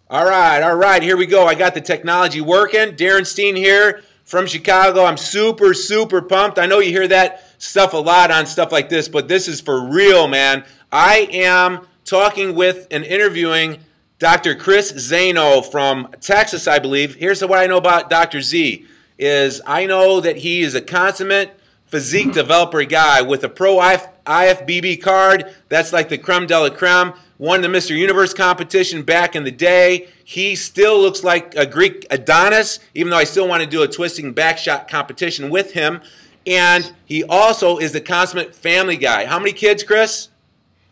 All right, here we go. I got the technology working. Darren Steen here from Chicago. I'm super, super pumped. I know you hear that stuff a lot on stuff like this, but this is for real, man. I am talking with and interviewing Dr. Chris Zaino from Texas, I believe. Here's what I know about Dr. Z is I know that he is a consummate physique developer guy with a pro IFBB card. That's like the creme de la creme. Won the Mr. Universe competition back in the day. He still looks like a Greek Adonis, even though I still want to do a twisting back shot competition with him. And he also is the consummate family guy. How many kids, Chris?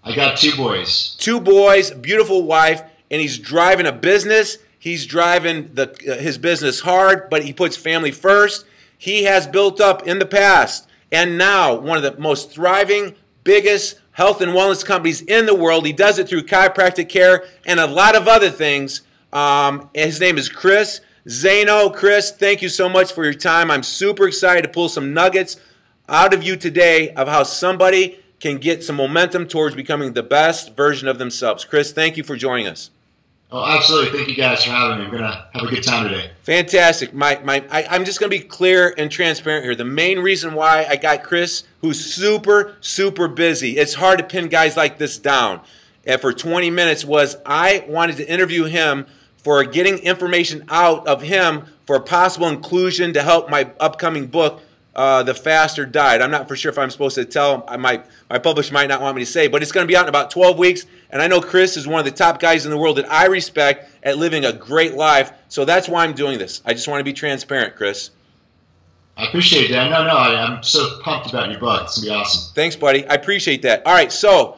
I got 2 boys. 2 boys, beautiful wife, and he's driving a business. He's driving his business hard, but he puts family first. He has built up in the past and now one of the most thriving, biggest health and wellness companies in the world. He does it through chiropractic care and a lot of other things. His name is Chris Zaino. Chris, thank you so much for your time. I'm super excited to pull some nuggets out of you today of how somebody can get some momentum towards becoming the best version of themselves. Chris, thank you for joining us. Oh, absolutely. Thank you guys for having me. We're going to have a good time today. Fantastic. I'm just going to be clear and transparent here. The main reason why I got Chris, who's super, super busy, it's hard to pin guys like this down, and for 20 minutes was I wanted to interview him for getting information out of him for possible inclusion to help my upcoming book, The Faster Diet. I'm not for sure if I'm supposed to tell. My publisher might not want me to say, but it's going to be out in about 12 weeks. And I know Chris is one of the top guys in the world that I respect at living a great life. So that's why I'm doing this. I just want to be transparent, Chris. I appreciate that. No, I'm so pumped about your book. It's going to be awesome. Thanks, buddy. I appreciate that. All right, so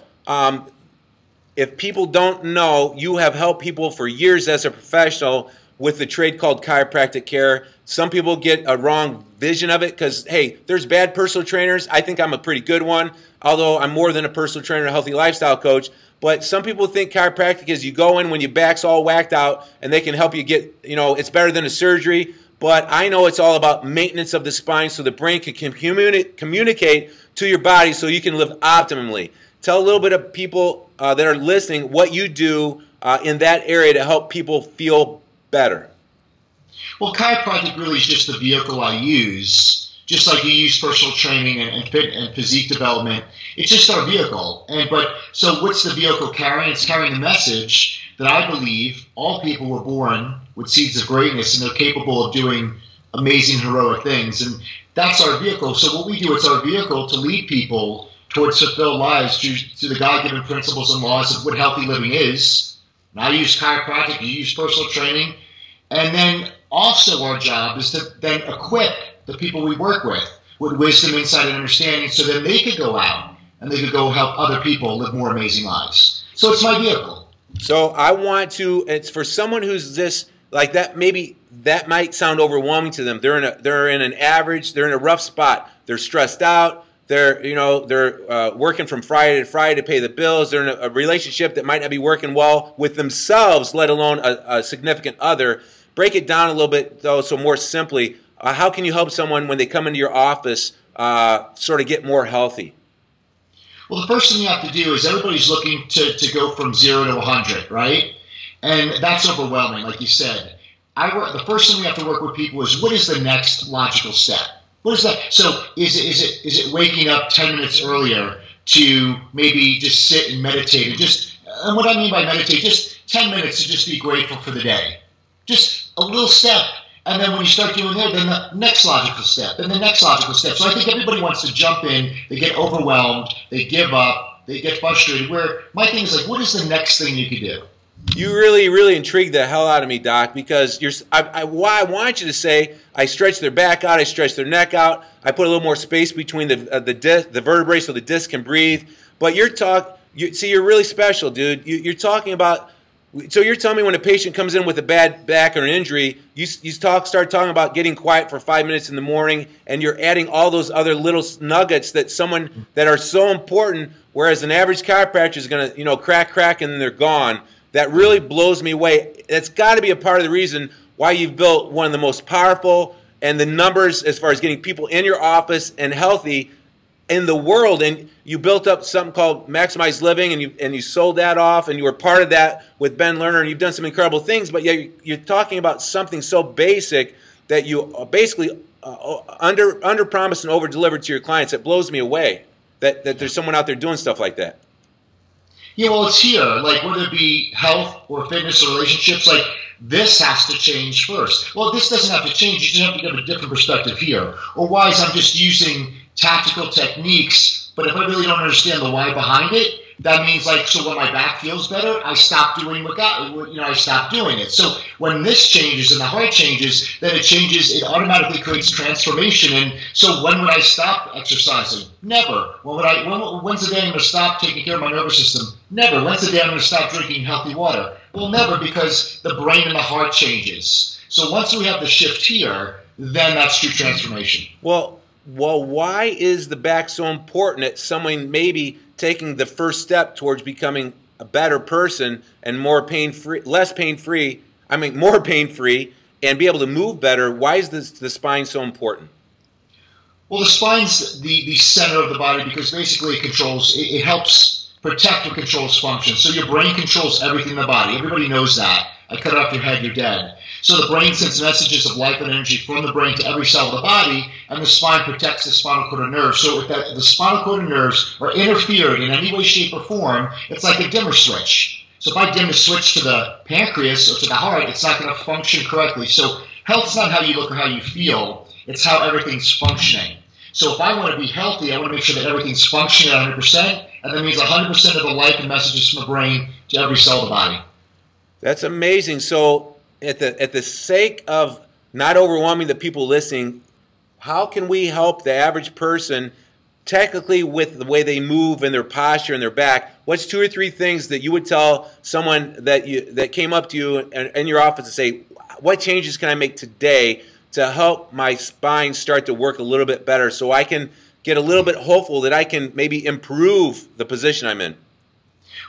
if people don't know, you have helped people for years as a professional with the trade called chiropractic care. Some people get a wrong vision of it because, hey, there's bad personal trainers. I think I'm a pretty good one, although I'm more than a personal trainer, a healthy lifestyle coach. But some people think chiropractic is you go in when your back's all whacked out and they can help you get, it's better than a surgery. But I know it's all about maintenance of the spine so the brain can communicate to your body so you can live optimally. Tell a little bit of people that are listening what you do in that area to help people feel better. Well, chiropractic really is just the vehicle I use. Just like you use personal training and physique development, it's just our vehicle. So what's the vehicle carrying? It's carrying the message that I believe all people were born with seeds of greatness and they're capable of doing amazing, heroic things. And that's our vehicle. So what we do, it's our vehicle to lead people towards fulfilled lives through the God-given principles and laws of what healthy living is. And I use chiropractic, you use personal training. And then also our job is to then equip the people we work with wisdom, insight, and understanding so then they could go out and they could go help other people live more amazing lives. So it's my vehicle. So I want to, it's for someone who's this, like that, maybe that might sound overwhelming to them. They're in a rough spot. They're stressed out. They're working from Friday to Friday to pay the bills. They're in a relationship that might not be working well with themselves, let alone a significant other. Break it down a little bit, though, so more simply, how can you help someone when they come into your office sort of get more healthy? Well, the first thing you have to do is everybody's looking to go from 0 to 100, right? And that's overwhelming, like you said. The first thing we have to work with people is what is the next logical step? What is that? So is it waking up 10 minutes earlier to maybe just sit and meditate and what I mean by meditate, just 10 minutes to just be grateful for the day. Just a little step. And then when you start doing that, then the next logical step, and the next logical step. So I think everybody wants to jump in, they get overwhelmed, they give up, they get frustrated, where my thing is like, what is the next thing you could do? You really, really intrigued the hell out of me, Doc, because I want you to say, I stretch their back out, I stretch their neck out, I put a little more space between the vertebrae so the disc can breathe. But you're really special, dude. You're talking about, so you're telling me when a patient comes in with a bad back or an injury, you start talking about getting quiet for 5 minutes in the morning, and you're adding all those other little nuggets that are so important, whereas an average chiropractor is going to, crack, and then they're gone. That really blows me away. That's got to be a part of the reason why you've built one of the most powerful, and the numbers as far as getting people in your office and healthy in the world, and you built up something called Maximized Living, and you sold that off, and you were part of that with Ben Lerner, and you've done some incredible things. But yeah, you're talking about something so basic that you basically under promise and over deliver to your clients. It blows me away that there's someone out there doing stuff like that. Yeah, well, it's here. Like, whether it be health or fitness or relationships, like, this has to change first. Well, this doesn't have to change. You just have to get a different perspective here. Or why is I'm just using tactical techniques, but if I really don't understand the why behind it, that means, like, so when my back feels better, I stop doing I stop doing it. So when this changes and the heart changes, then it automatically creates transformation. And so when would I stop exercising? Never. When's the day I'm going to stop taking care of my nervous system? Never. When's the day I'm going to stop drinking healthy water? Well, never, because the brain and the heart changes. So once we have the shift here, then that's true transformation. Well, why is the back so important at someone maybe taking the first step towards becoming a better person and more pain-free, more pain-free, and be able to move better? Why is the spine so important? Well, the spine's the center of the body because basically it helps protect or controls function. So your brain controls everything in the body. Everybody knows that. I cut off your head, you're dead. So the brain sends messages of life and energy from the brain to every cell of the body, and the spine protects the spinal cord and nerves. So if the spinal cord and nerves are interfered in any way, shape, or form, it's like a dimmer switch. So if I dim the switch to the pancreas or to the heart, it's not going to function correctly. So health's not how you look or how you feel. It's how everything's functioning. So if I want to be healthy, I want to make sure that everything's functioning at 100%, and that means 100% of the life and messages from the brain to every cell of the body. That's amazing. So at the sake of not overwhelming the people listening, how can we help the average person technically with the way they move and their posture and their back? What's 2 or 3 things that you would tell someone that came up to you in your office and say, what changes can I make today to help my spine start to work a little bit better so I can get a little bit hopeful that I can maybe improve the position I'm in?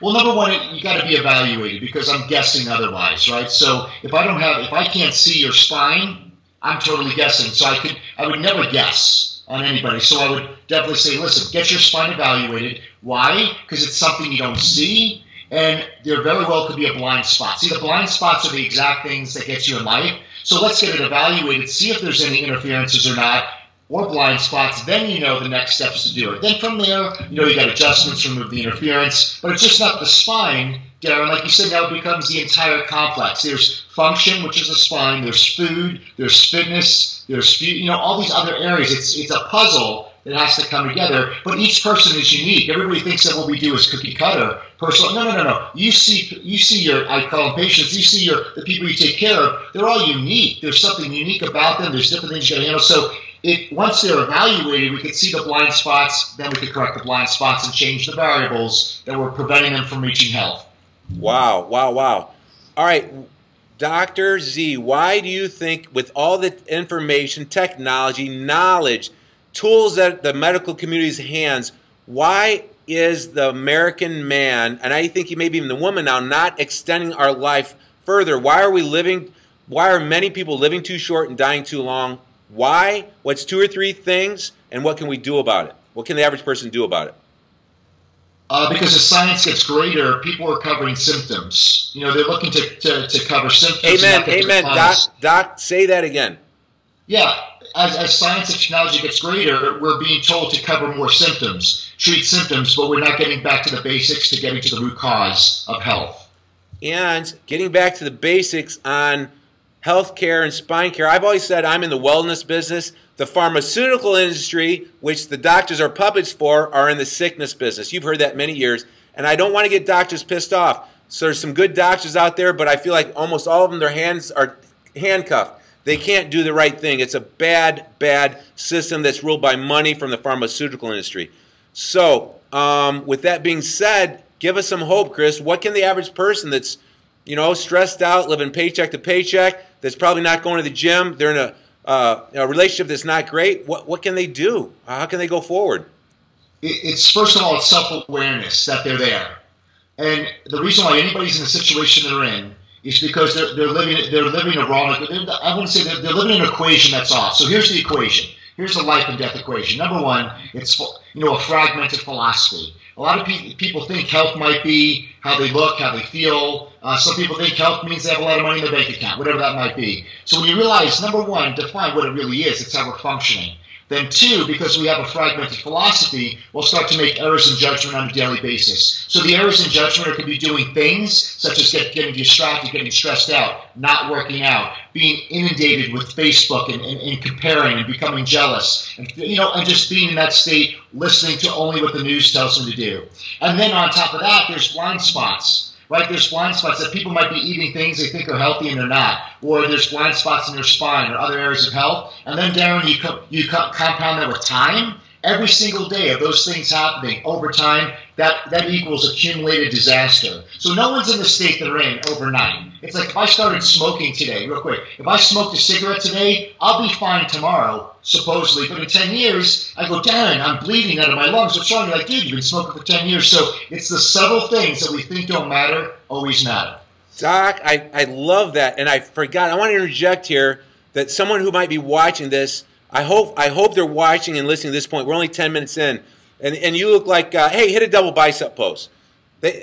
Well, number one, you got to be evaluated because I'm guessing otherwise, right? So if I can't see your spine, I'm totally guessing. So I would never guess on anybody. So I would definitely say, listen, get your spine evaluated. Why? Because it's something you don't see, and there very well could be a blind spot. See, the blind spots are the exact things that get you in life. So let's get it evaluated, see if there's any interferences or not, or blind spots, then you know the next steps to do it. Then from there, you got adjustments, remove the interference, but it's just not the spine, Darren. Like you said, now it becomes the entire complex. There's function, which is the spine, there's food, there's fitness, there's all these other areas. It's a puzzle that has to come together, but each person is unique. Everybody thinks that what we do is cookie cutter, personal. No. You see your, I call them patients, you see the people you take care of, they're all unique. There's something unique about them. There's different things you got to handle. So once they're evaluated, we can see the blind spots, then we can correct the blind spots and change the variables that were preventing them from reaching health. Wow. All right, Dr. Z, why do you think with all the information, technology, knowledge, tools at the medical community's hands, why is the American man, and I think maybe even the woman now, not extending our life further? Why are many people living too short and dying too long? Why? What's 2 or 3 things, and what can we do about it? What can the average person do about it? Because as science gets greater, people are covering symptoms. They're looking to cover symptoms. Amen. Doc, say that again. Yeah, as science and technology gets greater, we're being told to cover more symptoms, treat symptoms, but we're not getting back to the basics to getting to the root cause of health. And getting back to the basics on healthcare and spine care. I've always said I'm in the wellness business. The pharmaceutical industry, which the doctors are puppets for, are in the sickness business. You've heard that many years. And I don't want to get doctors pissed off. So there's some good doctors out there, but I feel like almost all of them, their hands are handcuffed. They can't do the right thing. It's a bad system that's ruled by money from the pharmaceutical industry. So with that being said, give us some hope, Chris. What can the average person that's stressed out, living paycheck to paycheck, that's probably not going to the gym, they're in a relationship that's not great, what can they do? How can they go forward? It's first of all, it's self-awareness that they're there. And the reason why anybody's in the situation they're in is because they're living a wrong, I wouldn't say they're living an equation that's off. So here's the equation. Here's the life and death equation. Number one, a fragmented philosophy. A lot of people think health might be how they look, how they feel. Some people think health means they have a lot of money in their bank account, whatever that might be. So when you realize, number one, define what it really is, it's how we're functioning. Then two, because we have a fragmented philosophy, we'll start to make errors in judgment on a daily basis. So the errors in judgment are could be doing things such as getting distracted, getting stressed out, not working out, being inundated with Facebook and comparing and becoming jealous, and just being in that state, listening to only what the news tells them to do. And then on top of that, there's blind spots. Right, there's blind spots that people might be eating things they think are healthy and they're not, or there's blind spots in their spine or other areas of health. And then, Darren, you compound that with time. Every single day of those things happening over time, that equals accumulated disaster. So no one's in the state they're in overnight. It's like if I started smoking today, real quick, if I smoked a cigarette today, I'll be fine tomorrow, supposedly. But in 10 years, I go, Darren, I'm bleeding out of my lungs. What's wrong? You're like, dude, you've been smoking for 10 years. So it's the subtle things that we think don't matter, always matter. Doc, I love that. And I forgot, I want to interject here that someone who might be watching this, I hope they're watching and listening to this point. We're only 10 minutes in, and you look like, hey, hit a double bicep pose.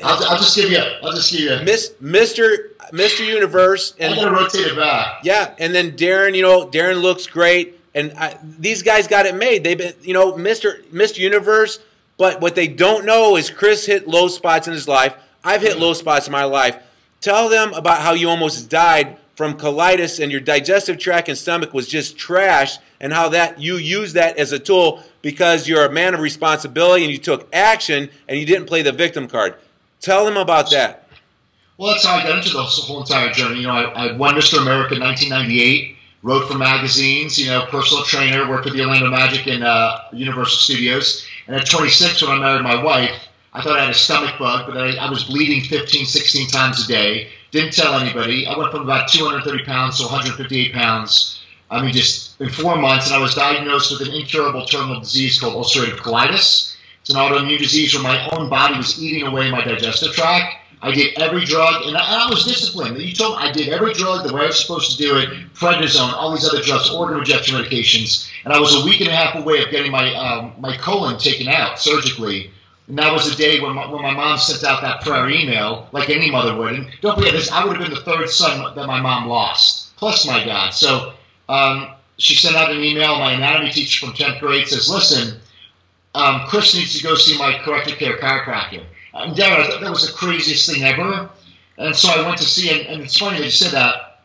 I'll just give you. Mr. Universe. And, I'm gonna rotate it back. Yeah, and then Darren. Darren looks great, and these guys got it made. They've been, Mr. Universe. But what they don't know is Chris hit low spots in his life. I've hit low spots in my life. Tell them about how you almost died from colitis and your digestive tract and stomach was just trashed, and how that you use that as a tool because you're a man of responsibility and you took action and you didn't play the victim card. Tell them about that. Well, that's how I got into the whole entire journey. I won Mr. America in 1998, wrote for magazines, personal trainer, worked with the Orlando Magic and Universal Studios. And at 26, when I married my wife, I thought I had a stomach bug, but I was bleeding 15, 16 times a day. Didn't tell anybody. I went from about 230 pounds to 158 pounds. Just in 4 months, and I was diagnosed with an incurable terminal disease called ulcerative colitis. It's an autoimmune disease where my own body was eating away my digestive tract. I did every drug, and I was disciplined. You told me I did every drug the way I was supposed to do it, prednisone, all these other drugs, organ rejection medications, and I was a week and a half away of getting my colon taken out surgically. And that was the day when my mom sent out that prayer email, like any mother would. And don't forget this, I would have been the third son that my mom lost, plus my dad. So she sent out an email. My anatomy teacher from 10th grade says, listen, Chris needs to go see my corrective care chiropractor. And Darren, I thought that was the craziest thing ever. And so I went to see him, and it's funny that you said that.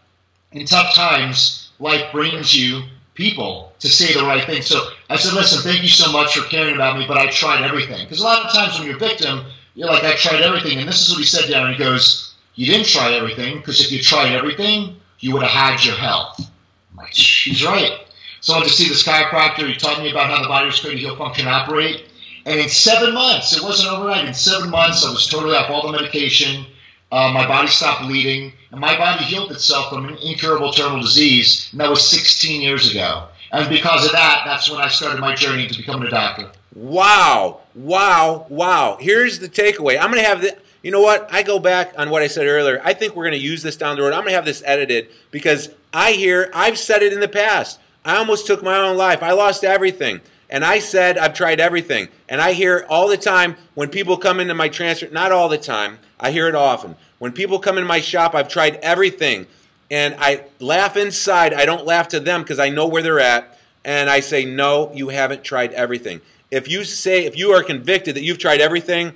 In tough times, life brings you people to say the right thing. So I said, listen, thank you so much for caring about me, but I tried everything. Because a lot of times when you're a victim, you're like, I tried everything. And this is what he said, Darren. He goes, you didn't try everything, because if you tried everything, you would have had your health. I'm like, he's right. So I went to see this chiropractor. He taught me about how the body was created to heal, function, operate. And in 7 months, it wasn't overnight, in 7 months, I was totally off all the medication. My body stopped bleeding, and my body healed itself from an incurable terminal disease, and that was 16 years ago. And because of that, that's when I started my journey to becoming a doctor. Wow, wow, wow. Here's the takeaway. I'm going to have the, you know what? I go back on what I said earlier. I think we're going to use this down the road. I'm going to have this edited because I've said it in the past. I almost took my own life. I lost everything. And I said I've tried everything. And I hear all the time when people come into my transfer, not all the time, I hear it often. When people come into my shop, I've tried everything. And I laugh inside. I don't laugh to them because I know where they're at. And I say, no, you haven't tried everything. If you are convicted that you've tried everything,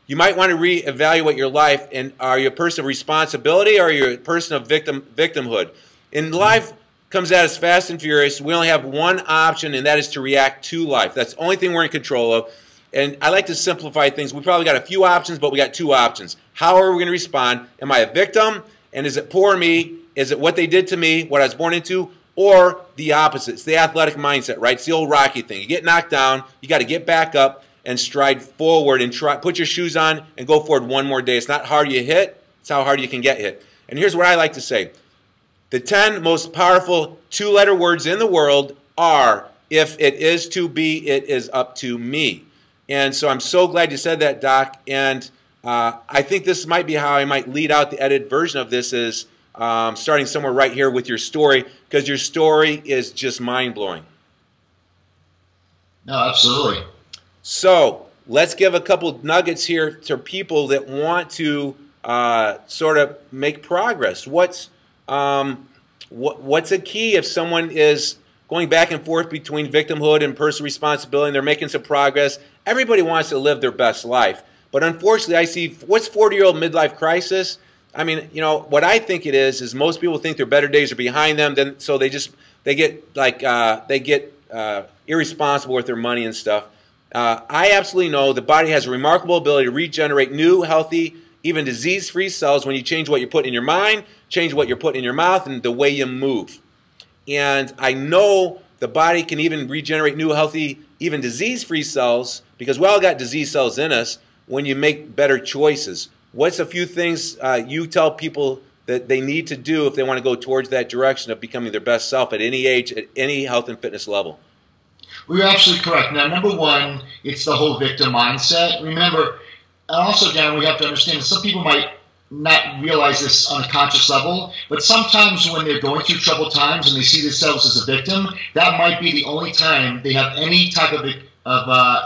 you might want to reevaluate your life. And are you a person of responsibility or are you a person of victimhood? In life, comes at us fast and furious. We only have one option, and that is to react to life. That's the only thing we're in control of. And I like to simplify things. We probably got a few options, but we got two options. How are we going to respond? Am I a victim? And is it poor me? Is it what they did to me, what I was born into? Or the opposite? It's the athletic mindset, right? It's the old Rocky thing. You get knocked down, you got to get back up and stride forward and put your shoes on and go forward one more day. It's not how hard you hit, it's how hard you can get hit. And here's what I like to say. The 10 most powerful two-letter words in the world are, if it is to be, it is up to me. And so I'm so glad you said that, Doc. And I think this might be how I might lead out the edited version of this is starting somewhere right here with your story, because your story is just mind-blowing. No, absolutely. So let's give a couple nuggets here to people that want to sort of make progress. What's a key if someone is going back and forth between victimhood and personal responsibility and they're making some progress? Everybody wants to live their best life. But unfortunately, I see, what's 40-year-old midlife crisis? I mean, you know, what I think it is most people think their better days are behind them, then so they get irresponsible with their money and stuff. I absolutely know the body has a remarkable ability to regenerate new, healthy, even disease-free cells when you change what you're putting in your mind, change what you're putting in your mouth, and the way you move. And I know the body can even regenerate new, healthy, even disease-free cells, because we all got disease cells in us, when you make better choices. What's a few things you tell people that they need to do if they want to go towards that direction of becoming their best self at any age, at any health and fitness level? Well, you're absolutely correct. Now, number one, it's the whole victim mindset. Remember, and also, Dan, we have to understand that some people might not realize this on a conscious level, but sometimes when they're going through troubled times and they see themselves as a victim, that might be the only time they have any type of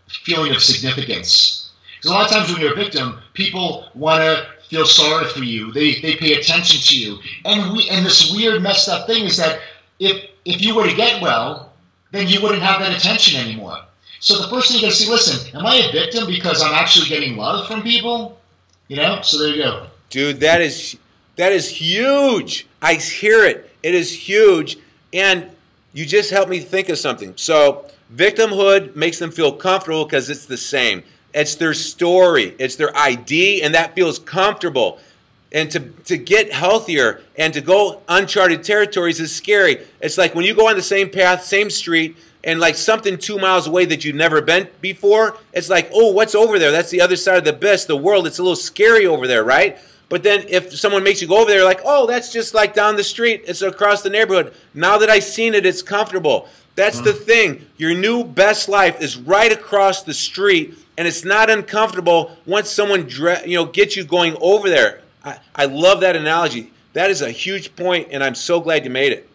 feeling of significance. Because a lot of times when you're a victim, people want to feel sorry for you. They pay attention to you. And this weird messed up thing is that if you were to get well, then you wouldn't have that attention anymore. So the first thing you got to see, listen, am I a victim because I'm actually getting love from people? You know? So there you go. Dude, that is huge. I hear it. It is huge. And you just helped me think of something. So victimhood makes them feel comfortable because it's the same. It's their story. It's their ID, and that feels comfortable. And to get healthier and to go uncharted territories is scary. It's like when you go on the same path, same street, and like something 2 miles away that you've never been before, it's like, oh, what's over there? That's the other side of the abyss, the world. It's a little scary over there, right? But then if someone makes you go over there, like, oh, that's just like down the street. It's across the neighborhood. Now that I've seen it, it's comfortable. That's the thing. Your new best life is right across the street, and it's not uncomfortable once someone gets you going over there. I love that analogy. That is a huge point, and I'm so glad you made it.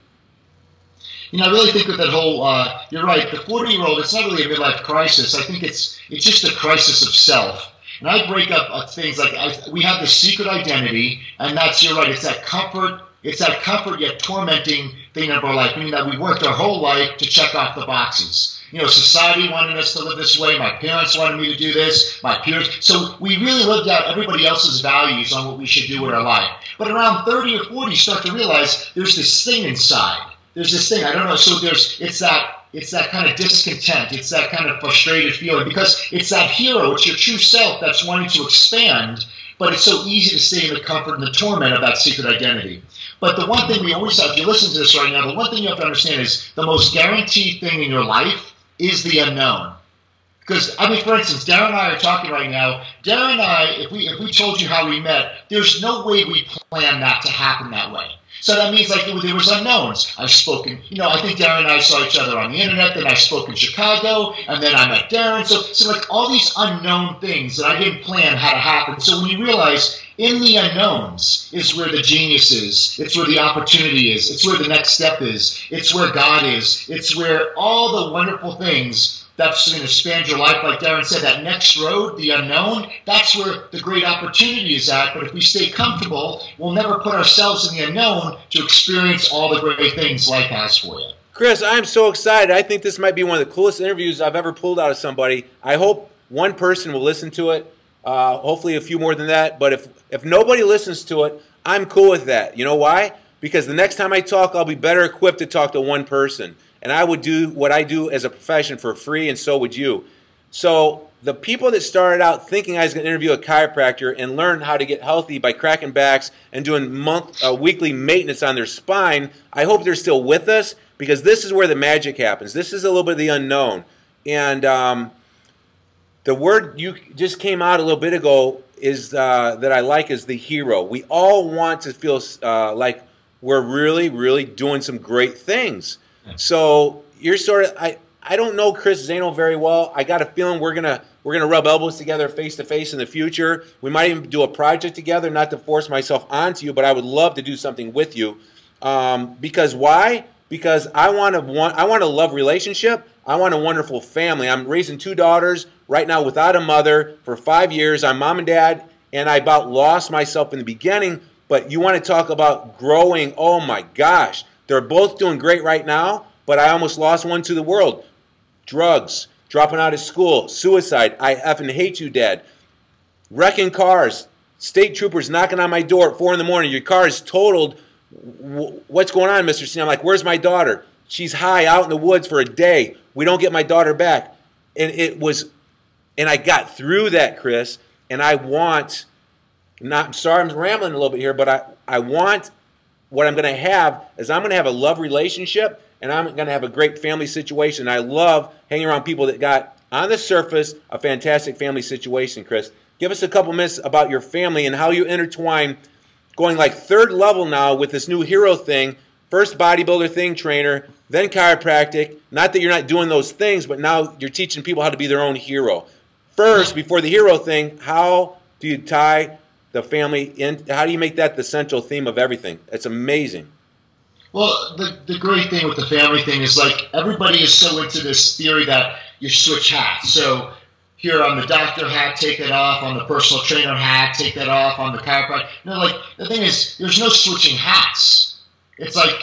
You know, I really think with that whole, you're right, the 40-year-old, it's not really a midlife crisis. I think it's just a crisis of self. And I break up things like we have the secret identity, and that's, you're right, it's that comfort yet tormenting thing of our life, meaning that we worked our whole life to check off the boxes. You know, society wanted us to live this way. My parents wanted me to do this. My peers. So we really lived out everybody else's values on what we should do with our life. But around 30 or 40, you start to realize there's this thing inside. There's this thing. I don't know. So it's that kind of discontent. It's that kind of frustrated feeling because it's that hero. It's your true self that's wanting to expand. But it's so easy to stay in the comfort and the torment of that secret identity. But the one thing we always have, if you listen to this right now, the one thing you have to understand is the most guaranteed thing in your life is the unknown. Because, I mean, for instance, Darren and I are talking right now. Darren and I, if we told you how we met, there's no way we planned that to happen that way. So that means like there was unknowns. I've spoken, I think Darren and I saw each other on the internet, then I spoke in Chicago, and then I met Darren. So like all these unknown things that I didn't plan how to happen. So when you realize in the unknowns is where the genius is, it's where the opportunity is, it's where the next step is, it's where God is, it's where all the wonderful things that's going to expand your life, like Darren said, that next road, the unknown, that's where the great opportunity is at. But if we stay comfortable, we'll never put ourselves in the unknown to experience all the great things life has for you. Chris, I'm so excited. I think this might be one of the coolest interviews I've ever pulled out of somebody. I hope one person will listen to it, hopefully a few more than that. But if nobody listens to it, I'm cool with that. You know why? Because the next time I talk, I'll be better equipped to talk to one person. And I would do what I do as a profession for free, and so would you. So the people that started out thinking I was going to interview a chiropractor and learn how to get healthy by cracking backs and doing weekly maintenance on their spine, I hope they're still with us, because this is where the magic happens. This is a little bit of the unknown. And the word you just came out a little bit ago is that I like is the hero. We all want to feel like we're really, really doing some great things. So you're sort of I don't know Chris Zaino very well. I got a feeling we're gonna rub elbows together face to face in the future. We might even do a project together. Not to force myself onto you, but I would love to do something with you. Because why? Because I want a love relationship, I want a wonderful family. I'm raising 2 daughters right now without a mother for 5 years. I'm mom and dad, and I about lost myself in the beginning. But you want to talk about growing. Oh, my gosh. They're both doing great right now, but I almost lost one to the world. Drugs, dropping out of school, suicide. I effing hate you, Dad. Wrecking cars, state troopers knocking on my door at 4 in the morning. Your car is totaled. What's going on, Mr. C? I'm like, where's my daughter? She's high out in the woods for a day. We don't get my daughter back. And I got through that, Chris, and I want, I'm sorry I'm rambling a little bit here, but I want, what I'm going to have is I'm going to have a love relationship, and I'm going to have a great family situation. I love hanging around people that got, on the surface, a fantastic family situation, Chris. Give us a couple minutes about your family and how you intertwine going like 3rd level now with this new hero thing. First bodybuilder thing, trainer, then chiropractic. Not that you're not doing those things, but now you're teaching people how to be their own hero. First, before the hero thing, how do you tie the family in? How do you make that the central theme of everything? It's amazing. Well, the great thing with the family thing is, like, everybody is so into this theory that you switch hats. So here on the doctor hat, take it off. On the personal trainer hat, take that off. On the chiropractor, like, the thing is, there's no switching hats. It's like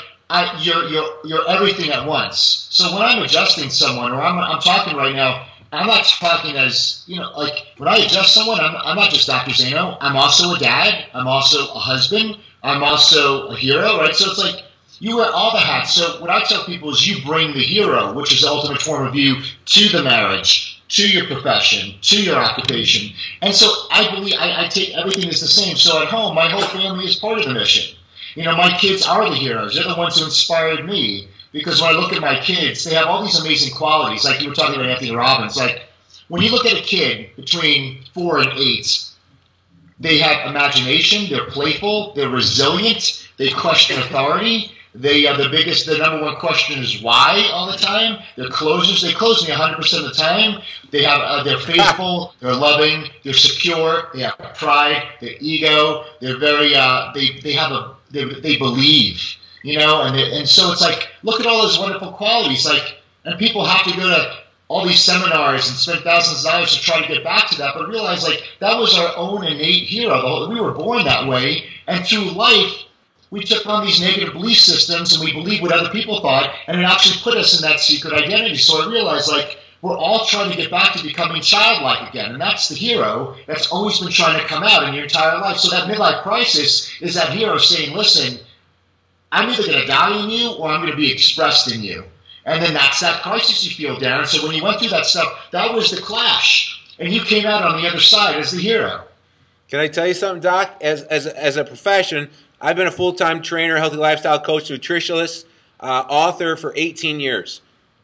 you're everything at once. So when I'm adjusting someone, or I'm talking right now, I'm not talking as, like, when I adjust someone, I'm not just Dr. Zaino. I'm also a dad. I'm also a husband. I'm also a hero, right? So it's like you wear all the hats. So what I tell people is you bring the hero, which is the ultimate form of you, to the marriage, to your profession, to your occupation. And so I believe I take everything as the same. So at home, my whole family is part of the mission. My kids are the heroes. They're the ones who inspired me, because when I look at my kids, they have all these amazing qualities. Like you were talking about Anthony Robbins. Like, when you look at a kid between 4 and 8, they have imagination, they're playful, they're resilient, they question authority. The number one question is why all the time. They're closers. They close me 100% of the time. They're faithful, they're loving, they're secure, they have pride, their ego, they're very, they believe, and so it's like, look at all those wonderful qualities, and people have to go to all these seminars and spend thousands of dollars to try to get back to that, but realize, like, that was our own innate hero. We were born that way, and through life, we took on these negative belief systems, and we believed what other people thought, and it actually put us in that secret identity. So I realized, like, we're all trying to get back to becoming childlike again, and that's the hero that's always been trying to come out in your entire life. So that midlife crisis is that hero saying, listen, I'm either going to die in you or I'm going to be expressed in you. And then that's that crisis you feel, Darren. So when you went through that stuff, that was the clash, and you came out on the other side as the hero. Can I tell you something, Doc? As a profession, I've been a full-time trainer, healthy lifestyle coach, nutritionist, author for 18 years.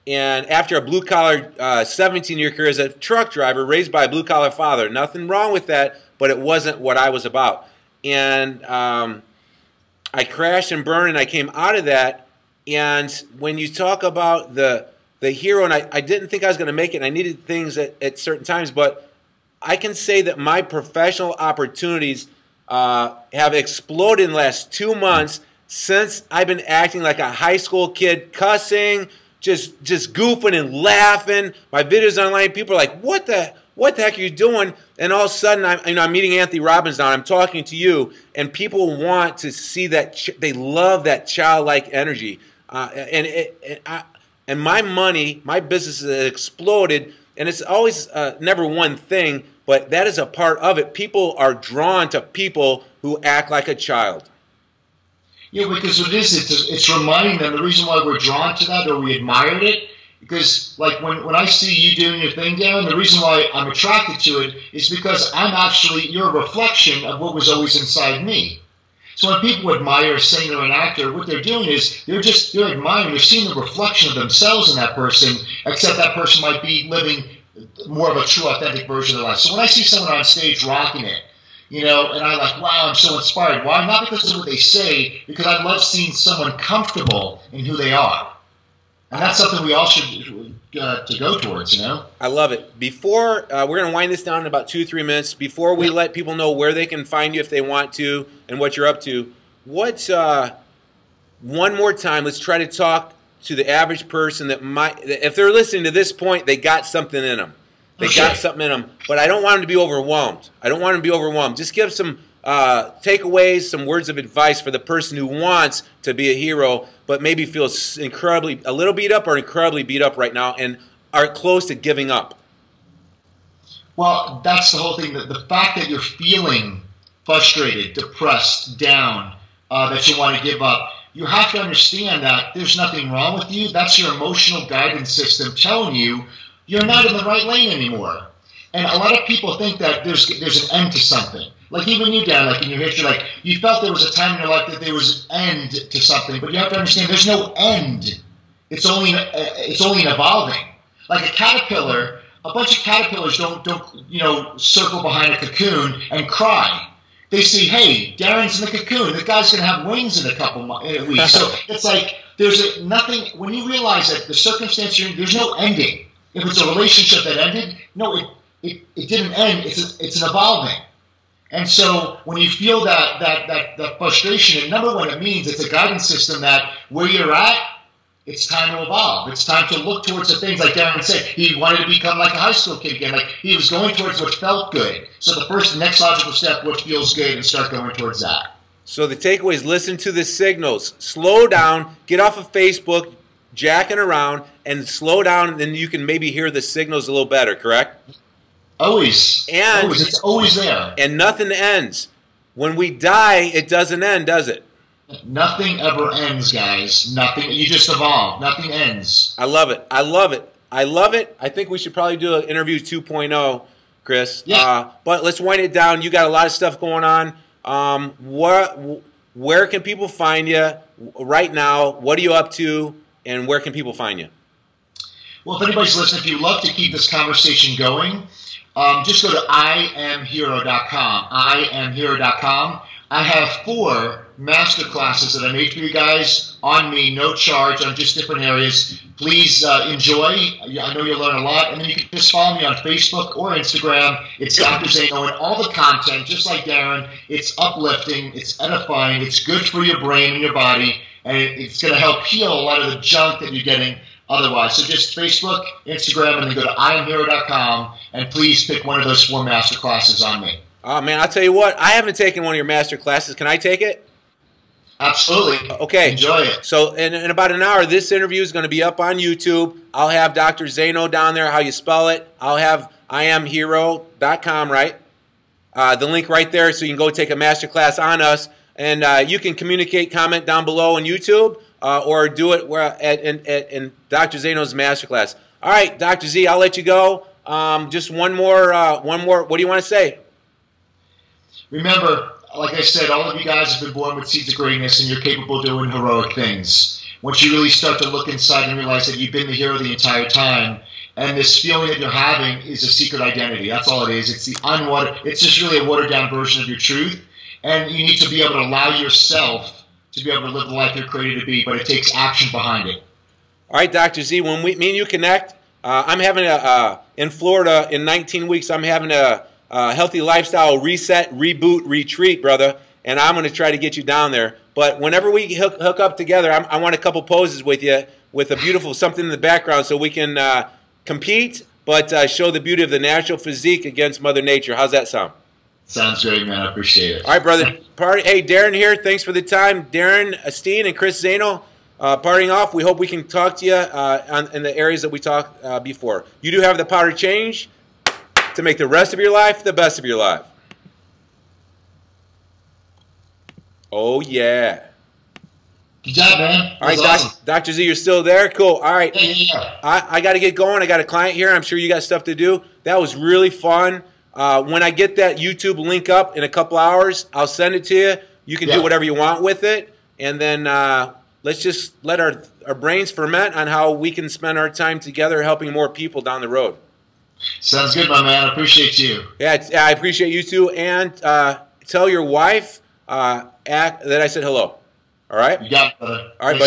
And after a blue-collar 17-year career as a truck driver raised by a blue-collar father, nothing wrong with that, but it wasn't what I was about. And I crashed and burned, and I came out of that. And when you talk about the hero, and I didn't think I was going to make it, and I needed things at certain times, but I can say that my professional opportunities have exploded in the last 2 months since I've been acting like a high school kid, cussing, just goofing and laughing. My videos online, people are like, what the heck are you doing? And all of a sudden, I'm meeting Anthony Robbins now. I'm talking to you, and people want to see that. They love that childlike energy. And my money, my business has exploded, and it's always never one thing, but that is a part of it. People are drawn to people who act like a child. Yeah, because what it is, it's reminding them, the reason why we're drawn to that or we admired it, because like when I see you doing your thing, Darren, the reason why I'm attracted to it is because you're a reflection of what was always inside me. So when people admire a singer or an actor, what they're doing is they're admiring, they're seeing the reflection of themselves in that person, except that person might be living more of a true, authentic version of their life. So when I see someone on stage rocking it, and I'm like, wow, I'm so inspired. Why? Not because of what they say, because I love seeing someone comfortable in who they are. And that's something we all should to go towards, I love it. Before, we're going to wind this down in about 2-3 minutes. Before we let people know where they can find you if they want to and what you're up to, one more time, let's try to talk to the average person that if they're listening to this point, they got something in them. They got something in them. But I don't want them to be overwhelmed. I don't want them to be overwhelmed. Just give some takeaways, some words of advice for the person who wants to be a hero, but maybe feels a little beat up or incredibly beat up right now and are close to giving up. Well, that's the whole thing. The fact that you're feeling frustrated, depressed, down, that you want to give up, you have to understand that there's nothing wrong with you. That's your emotional guidance system telling you you're not in the right lane anymore. And a lot of people think that there's an end to something. Like even you, Dan, like in your history, like you felt there was a time in your life that there was an end to something, but you have to understand there's no end. It's only an evolving. Like a caterpillar, a bunch of caterpillars don't circle behind a cocoon and cry. They see, hey, Darren's in the cocoon. The guy's going to have wings in a couple weeks. So it's like there's nothing. When you realize that the circumstance you're in, there's no ending. If it's a relationship that ended, no, it didn't end. It's an evolving. And so when you feel that frustration, and number one, it means it's a guidance system that where you're at, it's time to evolve. It's time to look towards the things like Darren said. He wanted to become like a high school kid again. Like he was going towards what felt good. So the next logical step, what feels good, and start going towards that. So the takeaway is listen to the signals. Slow down. Get off of Facebook, jacking around, and slow down, and then you can maybe hear the signals a little better, correct? Always. It's always there. And nothing ends. When we die, it doesn't end, does it? Nothing ever ends, guys. Nothing. You just evolve. Nothing ends. I love it. I love it. I love it. I think we should probably do an interview 2.0, Chris. Yeah. But let's wind it down. You got a lot of stuff going on. Where can people find you right now? What are you up to? And where can people find you? Well, if anybody's listening, if you'd love to keep this conversation going, just go to IamHero.com. IamHero.com. I have 4 master classes that I made for you guys on me, no charge, on just different areas. Please enjoy. I know you'll learn a lot. And then you can just follow me on Facebook or Instagram. It's Dr. Zaino, and all the content, just like Darren, it's uplifting, it's edifying, it's good for your brain and your body, and it's going to help heal a lot of the junk that you're getting otherwise. So just Facebook, Instagram, and then go to IamHero.com, and please pick one of those 4 master classes on me. Oh, man, I'll tell you what. I haven't taken one of your master classes. Can I take it? Absolutely. Okay. Enjoy it. So in about an hour, this interview is going to be up on YouTube. I'll have Dr. Zaino down there, how you spell it. I'll have IamHero.com, right? The link right there so you can go take a master class on us. And you can communicate, comment down below on YouTube or do it in Dr. Zaino's master class. All right, Dr. Z, I'll let you go. Just one more. What do you want to say? Remember, like I said, all of you guys have been born with seeds of greatness, and you're capable of doing heroic things. Once you really start to look inside and realize that you've been the hero the entire time, and this feeling that you're having is a secret identity. That's all it is. It's just really a watered-down version of your truth, and you need to be able to allow yourself to be able to live the life you're created to be, but it takes action behind it. All right, Dr. Z, when me and you connect, I'm having in Florida in 19 weeks, I'm having a healthy lifestyle reset, reboot, retreat, brother, and I'm going to try to get you down there. But whenever we hook up together, I want a couple poses with you with a beautiful something in the background so we can compete, but show the beauty of the natural physique against Mother Nature. How's that sound? Sounds great, man. I appreciate it. All right, brother. Hey, Darren here. Thanks for the time. Darren Steen and Chris Zaino partying off. We hope we can talk to you in the areas that we talked before. You do have the power to change to make the rest of your life the best of your life. Oh, yeah. Good job, man. All right, awesome. Dr. Z, you're still there? Cool. All right. Yeah. I got to get going. I got a client here. I'm sure you got stuff to do. That was really fun. When I get that YouTube link up in a couple hours, I'll send it to you. You can do whatever you want with it. And then let's just let our brains ferment on how we can spend our time together helping more people down the road. Sounds good, my man. I appreciate you. Yeah, I appreciate you too. And tell your wife that I said hello. All right? You got it, brother. All right, buddy.